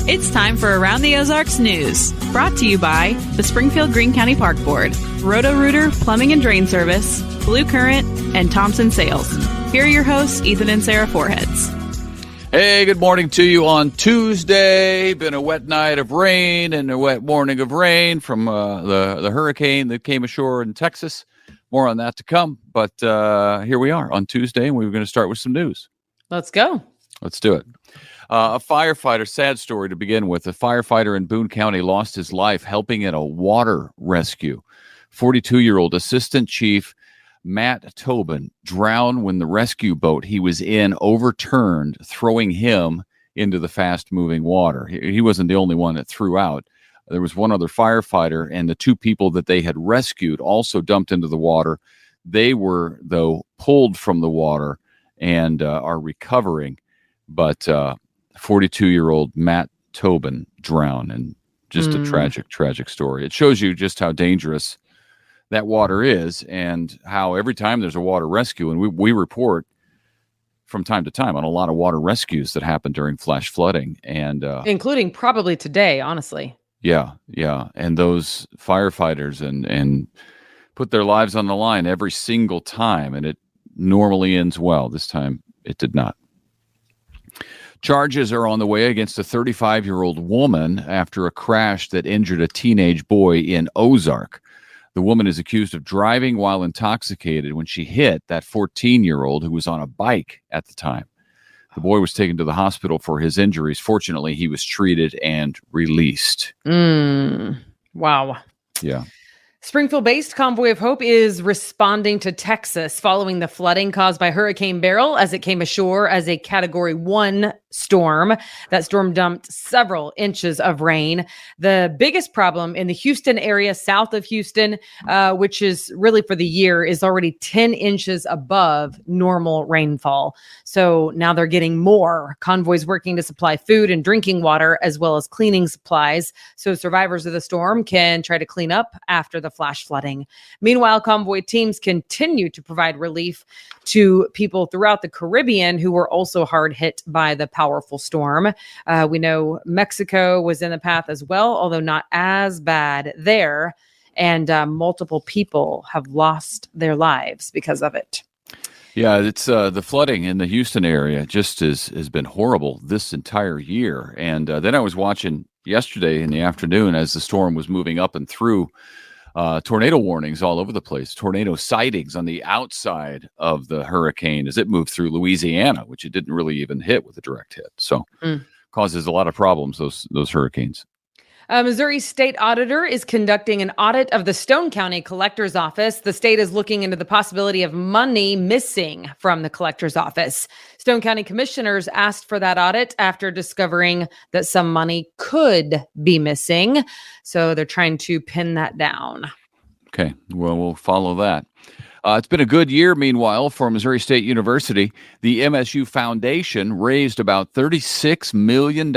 It's time for Around the Ozarks news, brought to you by the Springfield Greene County Park Board, Roto-Rooter Plumbing and Drain Service, Blue Current, and Thompson Sales. Here are your hosts, Ethan and Sarah Foreheads. Hey, good morning to you on Tuesday. Been a wet night of rain and a wet morning of rain from the hurricane that came ashore in Texas. More on that to come. But here we are on Tuesday, and we were going to start with some news. Let's go. Let's do it. A firefighter, sad story to begin with. A firefighter in Boone County lost his life helping in a water rescue. 42-year-old Assistant Chief Matt Tobin drowned when the rescue boat he was in overturned, throwing him into the fast-moving water. He wasn't the only one that threw out. There was one other firefighter, and the two people that they had rescued also dumped into the water. They were, though, pulled from the water and are recovering. But 42-year-old Matt Tobin drowned, and just a tragic story. It shows you just how dangerous that water is, and how every time there's a water rescue, and we report from time to time on a lot of water rescues that happen during flash flooding, and including probably today, honestly. Yeah, and those firefighters and put their lives on the line every single time, and it normally ends well. This time it did not. Charges are on the way against a 35-year-old woman after a crash that injured a teenage boy in Ozark. The woman is accused of driving while intoxicated when she hit that 14-year-old who was on a bike at the time. The boy was taken to the hospital for his injuries. Fortunately, he was treated and released. Wow. Yeah. Springfield-based Convoy of Hope is responding to Texas following the flooding caused by Hurricane Beryl as it came ashore as a Category 1 storm. That storm dumped several inches of rain. The biggest problem in the Houston area, south of Houston, which is really for the year, is already 10 inches above normal rainfall. So now they're getting more. Convoys working to supply food and drinking water as well as cleaning supplies so survivors of the storm can try to clean up after the flash flooding. Meanwhile, convoy teams continue to provide relief to people throughout the Caribbean who were also hard hit by the powerful storm. We know Mexico was in the path as well, although not as bad there. And multiple people have lost their lives because of it. Yeah, it's the flooding in the Houston area just has been horrible this entire year. And then I was watching yesterday in the afternoon as the storm was moving up and through. Tornado warnings all over the place, tornado sightings on the outside of the hurricane as it moved through Louisiana, which it didn't really even hit with a direct hit. So causes a lot of problems, those hurricanes. Missouri State Auditor is conducting an audit of the Stone County Collector's Office. The state is looking into the possibility of money missing from the collector's office. Stone County commissioners asked for that audit after discovering that some money could be missing. So they're trying to pin that down. Okay, well, we'll follow that. It's been a good year, meanwhile, for Missouri State University. The MSU Foundation raised about $36 million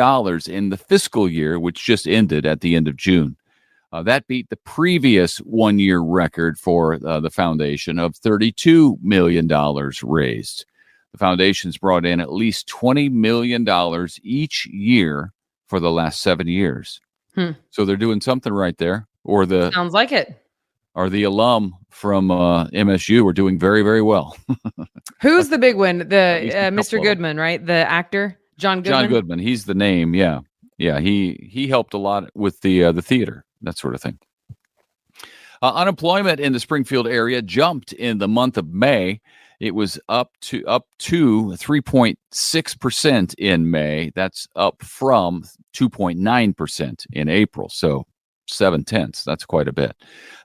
in the fiscal year, which just ended at the end of June. That beat the previous one-year record for the foundation of $32 million raised. The foundation's brought in at least $20 million each year for the last 7 years. So they're doing something right there. Sounds like it. Or the alum from MSU are doing very, very well. Who's the big one? The Mr. Goodman, right? The actor, John Goodman. John Goodman. He's the name. Yeah. He helped a lot with the theater, that sort of thing. Unemployment in the Springfield area jumped in the month of May. It was up to 3.6% in May. That's up from 2.9% in April. So 0.7. That's quite a bit.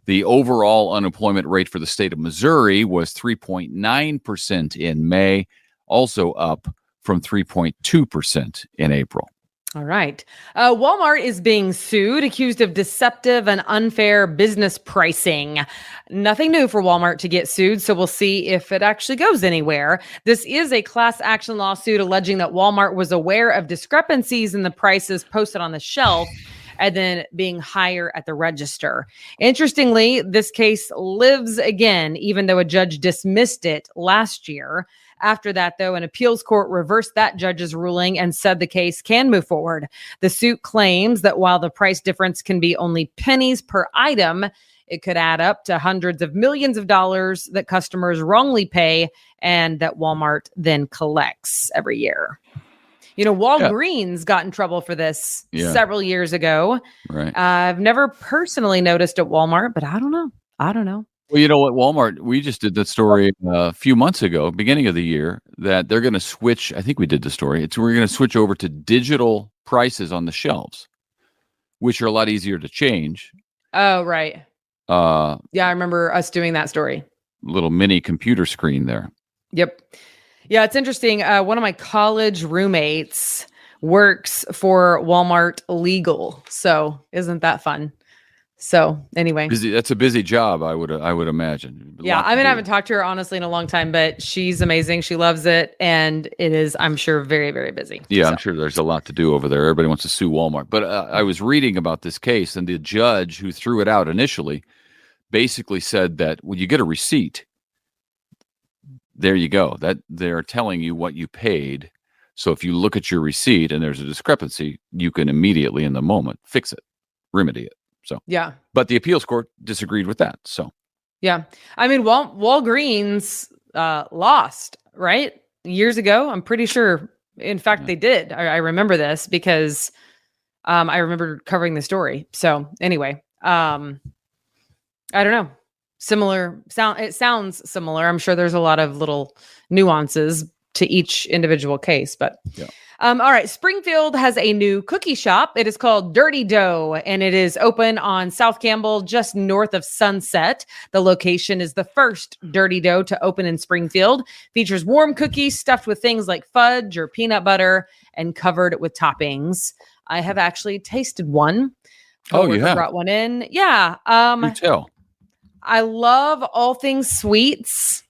The overall unemployment rate for the state of Missouri was 3.9% in May, also up from 3.2% in April. All right. Walmart is being sued, accused of deceptive and unfair business pricing. Nothing new for Walmart to get sued, so we'll see if it actually goes anywhere. This is a class action lawsuit alleging that Walmart was aware of discrepancies in the prices posted on the shelf and then being higher at the register. Interestingly, this case lives again, even though a judge dismissed it last year. After that, though, an appeals court reversed that judge's ruling and said the case can move forward. The suit claims that while the price difference can be only pennies per item, it could add up to hundreds of millions of dollars that customers wrongly pay and that Walmart then collects every year. Walgreens got in trouble for this several years ago. Right. I've never personally noticed at Walmart, but I don't know. Well, you know what, Walmart, we just did that story a few months ago, beginning of the year, that they're going to switch. I think we did the story. We're going to switch over to digital prices on the shelves, which are a lot easier to change. Oh, right. I remember us doing that story. Little mini computer screen there. Yep. Yeah, it's interesting. One of my college roommates works for Walmart Legal. So isn't that fun? So anyway, that's a busy job. I would imagine. Yeah. I haven't talked to her honestly in a long time, but she's amazing. She loves it. And it is, I'm sure, very, very busy. Yeah. So. I'm sure there's a lot to do over there. Everybody wants to sue Walmart, but I was reading about this case, and the judge who threw it out initially basically said that when you get a receipt, there you go, that they're telling you what you paid. So if you look at your receipt and there's a discrepancy, you can immediately in the moment fix it, remedy it. So, yeah, but the appeals court disagreed with that. So, yeah, Walgreens lost, right? Years ago. I'm pretty sure. In fact, they did. I remember this because I remember covering the story. So anyway, I don't know. Similar sound. It sounds similar. I'm sure there's a lot of little nuances to each individual case, but yeah. All right. Springfield has a new cookie shop. It is called Dirty Dough, and it is open on South Campbell, just north of Sunset. The location is the first Dirty Dough to open in Springfield. Features warm cookies stuffed with things like fudge or peanut butter and covered with toppings. I have actually tasted one. Oh, you have? Brought one in. Yeah. You tell. I love all things sweets.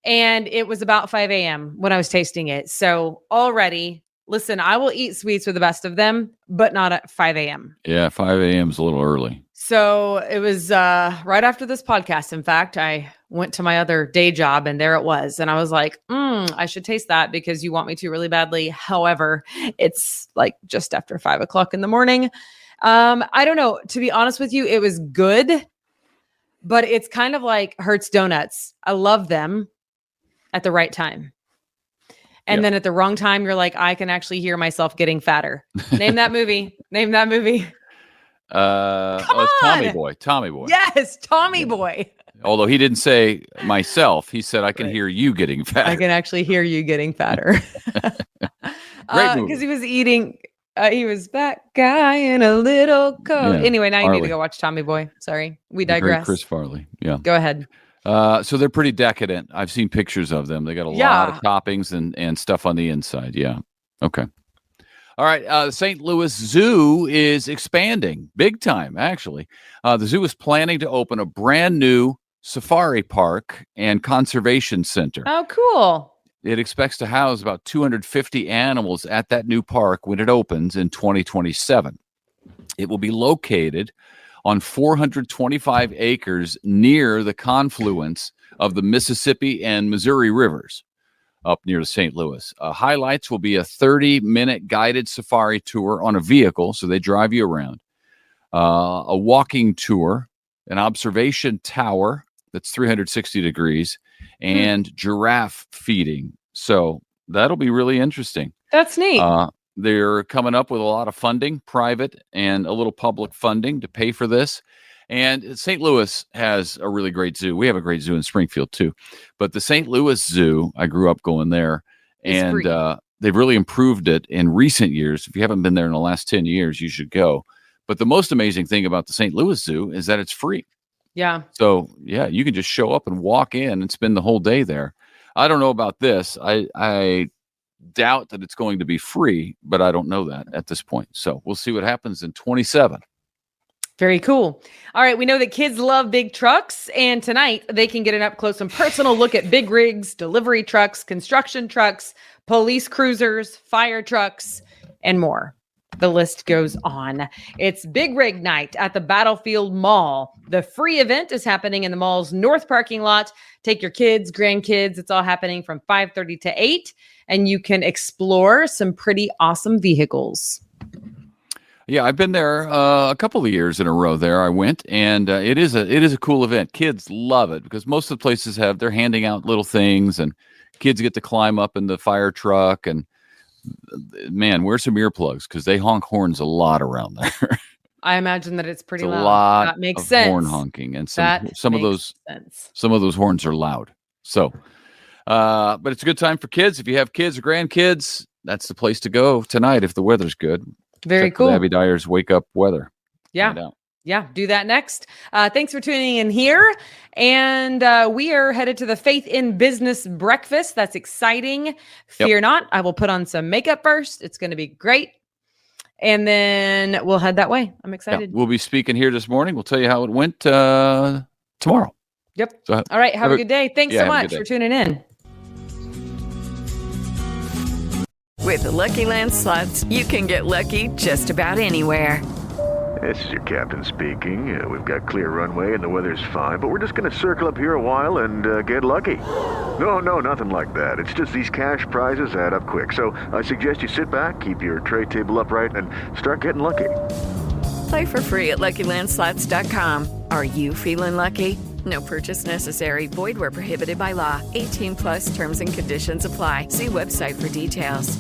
And it was about 5 a.m. when I was tasting it. So already, listen, I will eat sweets with the best of them, but not at 5 a.m. Yeah, 5 a.m. is a little early. So it was right after this podcast. In fact, I went to my other day job and there it was. And I was like, I should taste that because you want me to really badly. However, it's like just after 5 o'clock in the morning. I don't know. To be honest with you, it was good, but it's kind of like Hertz Donuts. I love them. At the right time. And then at the wrong time, you're like, I can actually hear myself getting fatter. Name that movie. Name that movie. Come on. Tommy Boy. Tommy Boy. Yes, Tommy Boy. Although he didn't say myself, he said, I can hear you getting fatter. I can actually hear you getting fatter. Great movie. Because he was eating, he was that guy in a little coat. Yeah, anyway, now Farley. You need to go watch Tommy Boy. Sorry, we digress. Great Chris Farley. Yeah. Go ahead. So they're pretty decadent. I've seen pictures of them. They got a lot of toppings and stuff on the inside. Yeah. Okay. All right. The St. Louis Zoo is expanding big time, actually. The zoo is planning to open a brand new safari park and conservation center. Oh, cool. It expects to house about 250 animals at that new park when it opens in 2027. It will be located on 425 acres near the confluence of the Mississippi and Missouri rivers up near St. Louis. Highlights will be a 30-minute guided safari tour on a vehicle, so they drive you around, a walking tour, an observation tower that's 360 degrees, and giraffe feeding. So that'll be really interesting. That's neat. They're coming up with a lot of funding, private and a little public funding to pay for this. And St. Louis has a really great zoo. We have a great zoo in Springfield too. But the St. Louis Zoo, I grew up going there, and they've really improved it in recent years. If you haven't been there in the last 10 years, you should go. But the most amazing thing about the St. Louis Zoo is that it's free. Yeah. So, yeah, you can just show up and walk in and spend the whole day there. I don't know about this. I doubt that it's going to be free, but I don't know that at this point. So we'll see what happens in 27. Very cool. All right. We know that kids love big trucks, and tonight they can get an up close and personal look at big rigs, delivery trucks, construction trucks, police cruisers, fire trucks, and more. The list goes on. It's Big Rig Night at the Battlefield Mall. The free event is happening in the mall's north parking lot. Take your kids, grandkids. It's all happening from 5:30 to 8, and you can explore some pretty awesome vehicles. Yeah, I've been there a couple of years in a row there. I went, and it is a cool event. Kids love it because most of the places they're handing out little things, and kids get to climb up in the fire truck. And man, wear some earplugs because they honk horns a lot around there. I imagine that it's pretty It's loud. a lot That makes of sense. horn honking, and some That of makes those sense. horns are loud. So, but it's a good time for kids. If you have kids or grandkids, that's the place to go tonight if the weather's good. Very Check cool. with Abby Dyer's Wake Up Weather. Yeah. Find out. Yeah, do that next. Thanks for tuning in here. And we are headed to the Faith in Business Breakfast. That's exciting. Fear not. I will put on some makeup first. It's going to be great. And then we'll head that way. I'm excited. Yeah, we'll be speaking here this morning. We'll tell you how it went tomorrow. Yep. So, all right. Have a good day. Thanks so have a much good day. for tuning in. With the Lucky Land Slots, you can get lucky just about anywhere. This is your captain speaking. We've got clear runway and the weather's fine, but we're just going to circle up here a while and get lucky. No, nothing like that. It's just these cash prizes add up quick. So I suggest you sit back, keep your tray table upright, and start getting lucky. Play for free at LuckyLandSlots.com. Are you feeling lucky? No purchase necessary. Void where prohibited by law. 18 plus terms and conditions apply. See website for details.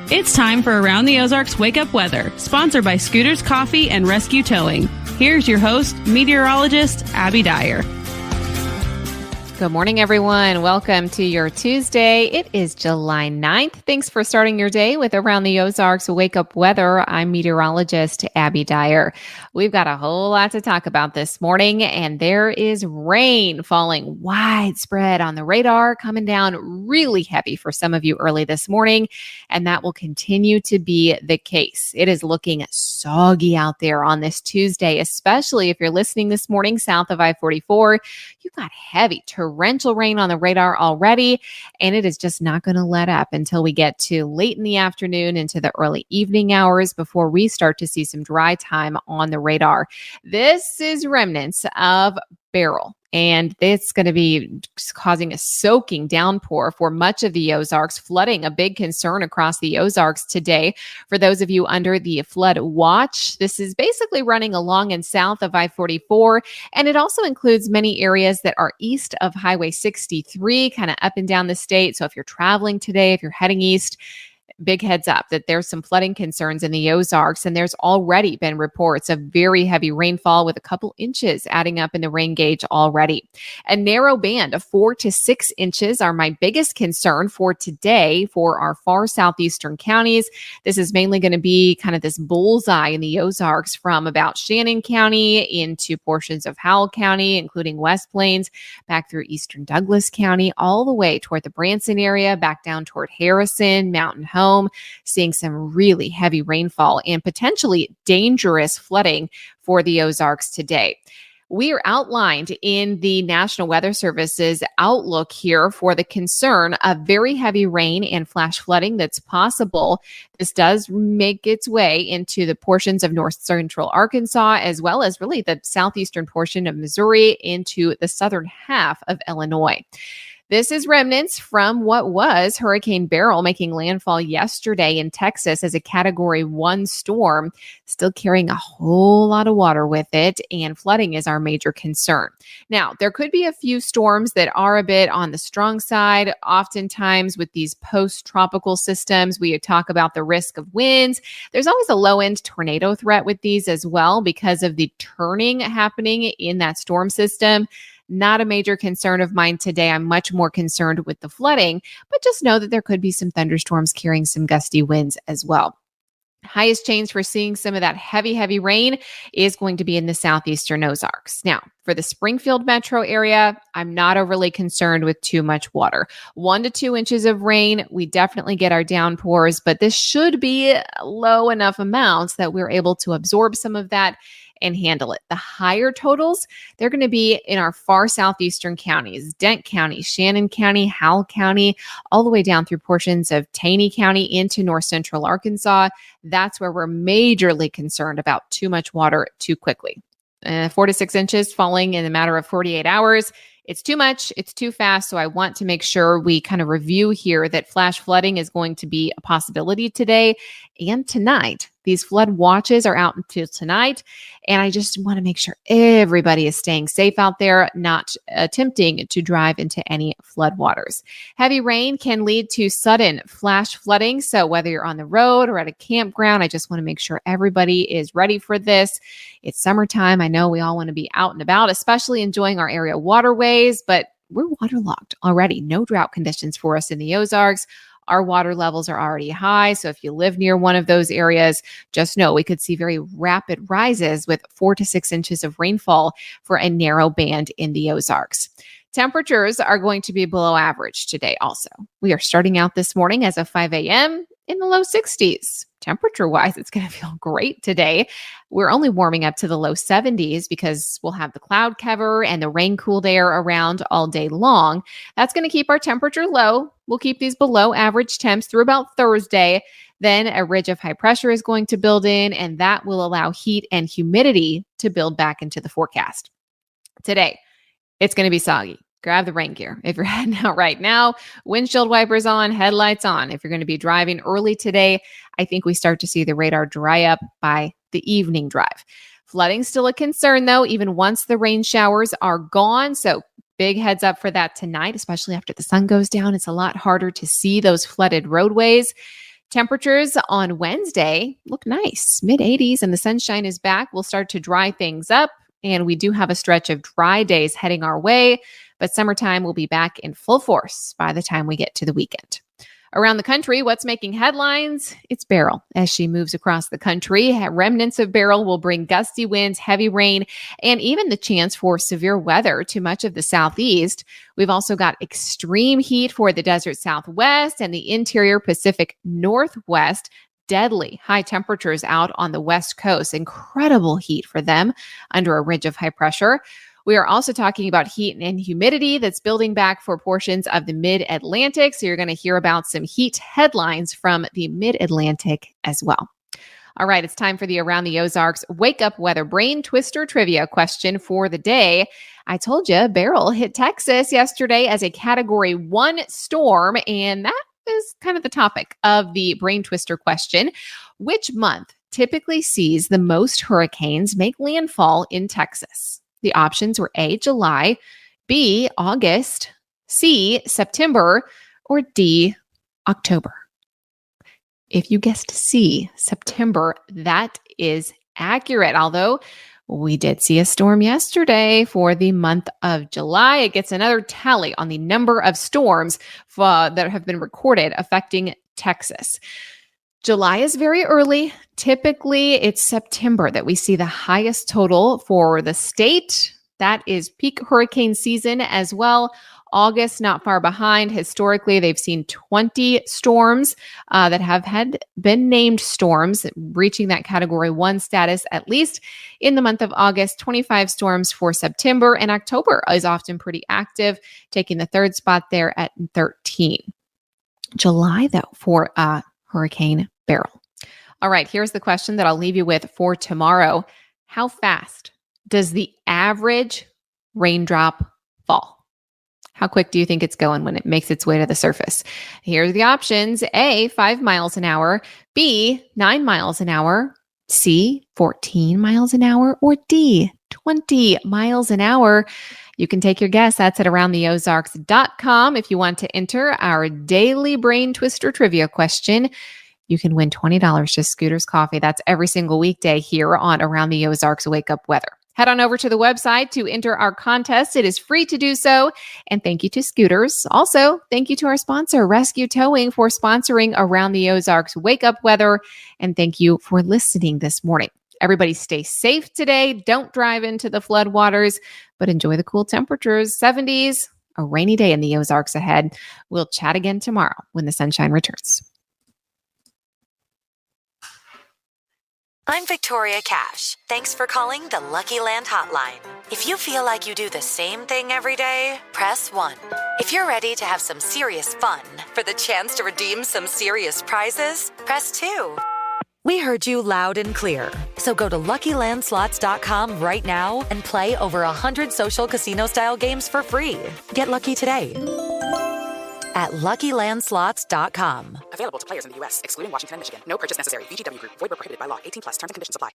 It's time for Around the Ozarks Wake Up Weather, sponsored by Scooters Coffee and Rescue Towing. Here's your host, meteorologist Abby Dyer. Good morning, everyone. Welcome to your Tuesday. It is July 9th. Thanks for starting your day with Around the Ozarks Wake Up Weather. I'm meteorologist Abby Dyer. We've got a whole lot to talk about this morning, and there is rain falling widespread on the radar, coming down really heavy for some of you early this morning, and that will continue to be the case. It is looking soggy out there on this Tuesday, especially if you're listening this morning south of I-44. You've got heavy torrential rain on the radar already, and it is just not going to let up until we get to late in the afternoon into the early evening hours before we start to see some dry time on the radar. This is remnants of Beryl, and it's going to be causing a soaking downpour for much of the Ozarks, flooding a big concern across the Ozarks today. For those of you under the flood watch, this is basically running along and south of I-44, and it also includes many areas that are east of Highway 63, kind of up and down the state. So if you're traveling today, if you're heading east, big heads up that there's some flooding concerns in the Ozarks, and there's already been reports of very heavy rainfall with a couple inches adding up in the rain gauge already. A narrow band of 4 to 6 inches are my biggest concern for today for our far southeastern counties. This is mainly going to be kind of this bullseye in the Ozarks from about Shannon County into portions of Howell County, including West Plains, back through eastern Douglas County, all the way toward the Branson area, back down toward Harrison, Mountain Home, seeing some really heavy rainfall and potentially dangerous flooding for the Ozarks today. We are outlined in the National Weather Service's outlook here for the concern of very heavy rain and flash flooding that's possible. This does make its way into the portions of north central Arkansas, as well as really the southeastern portion of Missouri into the southern half of Illinois. This is remnants from what was Hurricane Beryl making landfall yesterday in Texas as a Category 1 storm, still carrying a whole lot of water with it, and flooding is our major concern. Now, there could be a few storms that are a bit on the strong side. Oftentimes with these post-tropical systems, we talk about the risk of winds. There's always a low-end tornado threat with these as well because of the turning happening in that storm system. Not a major concern of mine today. I'm much more concerned with the flooding, but just know that there could be some thunderstorms carrying some gusty winds as well. Highest chance for seeing some of that heavy rain is going to be in the southeastern Ozarks. Now, for the Springfield metro area, I'm not overly concerned with too much water. 1 to 2 inches of rain, we definitely get our downpours, but this should be low enough amounts that we're able to absorb some of that and handle it. The higher totals, they're going to be in our far southeastern counties, Dent County, Shannon County, Howell County, all the way down through portions of Taney County into north central Arkansas. That's where we're majorly concerned about too much water too quickly. 4 to 6 inches falling in a matter of 48 hours. It's too much. It's too fast. So I want to make sure we kind of review here that flash flooding is going to be a possibility today and tonight. These flood watches are out until tonight. And I just want to make sure everybody is staying safe out there, not attempting to drive into any flood waters. Heavy rain can lead to sudden flash flooding. So whether you're on the road or at a campground, I just want to make sure everybody is ready for this. It's summertime. I know we all want to be out and about, especially enjoying our area waterways, but we're waterlogged already. No drought conditions for us in the Ozarks. Our water levels are already high. So if you live near one of those areas, just know we could see very rapid rises with 4 to 6 inches of rainfall for a narrow band in the Ozarks. Temperatures are going to be below average today also. We are starting out this morning as of 5 a.m. in the low 60s. Temperature-wise, it's going to feel great today. We're only warming up to the low 70s because we'll have the cloud cover and the rain-cooled air around all day long. That's going to keep our temperature low. We'll keep these below average temps through about Thursday. Then a ridge of high pressure is going to build in, and that will allow heat and humidity to build back into the forecast. Today, it's going to be soggy. Grab the rain gear. If you're heading out right now, windshield wipers on, headlights on. If you're going to be driving early today, I think we start to see the radar dry up by the evening drive. Flooding's still a concern though, even once the rain showers are gone. So big heads up for that tonight, especially after the sun goes down. It's a lot harder to see those flooded roadways. Temperatures on Wednesday look nice, mid 80s, and the sunshine is back. We'll start to dry things up. And we do have a stretch of dry days heading our way, but summertime will be back in full force by the time we get to the weekend. Around the country, what's making headlines? It's Beryl. As she moves across the country, remnants of Beryl will bring gusty winds, heavy rain, and even the chance for severe weather to much of the southeast. We've also got extreme heat for the desert southwest and the interior Pacific Northwest. Deadly high temperatures out on the West Coast. Incredible heat for them under a ridge of high pressure. We are also talking about heat and humidity that's building back for portions of the mid-Atlantic. So you're going to hear about some heat headlines from the mid-Atlantic as well. All right, it's time for the Around the Ozarks Wake Up Weather Brain Twister Trivia question for the day. I told you Beryl hit Texas yesterday as a Category 1 storm, and that is kind of the topic of the Brain Twister question. Which month typically sees the most hurricanes make landfall in Texas? The options were A, July, B, August, C, September, or D, October. If you guessed C, September, that is accurate. Although we did see a storm yesterday for the month of July. It gets another tally on the number of storms that have been recorded affecting Texas. July is very early. Typically, it's September that we see the highest total for the state. That is peak hurricane season as well. August, not far behind. Historically, they've seen 20 storms that have been named storms, reaching that Category 1 status, at least in the month of August. 25 storms for September, and October is often pretty active, taking the third spot there at 13. July, though, for Hurricane Beryl. All right, here's the question that I'll leave you with for tomorrow. How fast does the average raindrop fall? How quick do you think it's going when it makes its way to the surface? Here's the options. A, 5 miles an hour. B, 9 miles an hour. C, 14 miles an hour. Or D, 20 miles an hour. You can take your guess. That's at aroundtheozarks.com. If you want to enter our daily Brain Twister trivia question, you can win $20 to Scooter's Coffee. That's every single weekday here on Around the Ozarks Wake Up Weather. Head on over to the website to enter our contest. It is free to do so. And thank you to Scooters. Also, thank you to our sponsor, Rescue Towing, for sponsoring Around the Ozarks Wake Up Weather. And thank you for listening this morning. Everybody stay safe today. Don't drive into the floodwaters, but enjoy the cool temperatures. 70s, a rainy day in the Ozarks ahead. We'll chat again tomorrow when the sunshine returns. I'm Victoria Cash. Thanks for calling the Lucky Land Hotline. If you feel like you do the same thing every day, press 1. If you're ready to have some serious fun for the chance to redeem some serious prizes, press 2. We heard you loud and clear. So go to LuckyLandSlots.com right now and play over 100 social casino-style games for free. Get lucky today at LuckyLandSlots.com. Available to players in the U.S., excluding Washington and Michigan. No purchase necessary. VGW Group. Void where prohibited by law. 18+. Terms and conditions apply.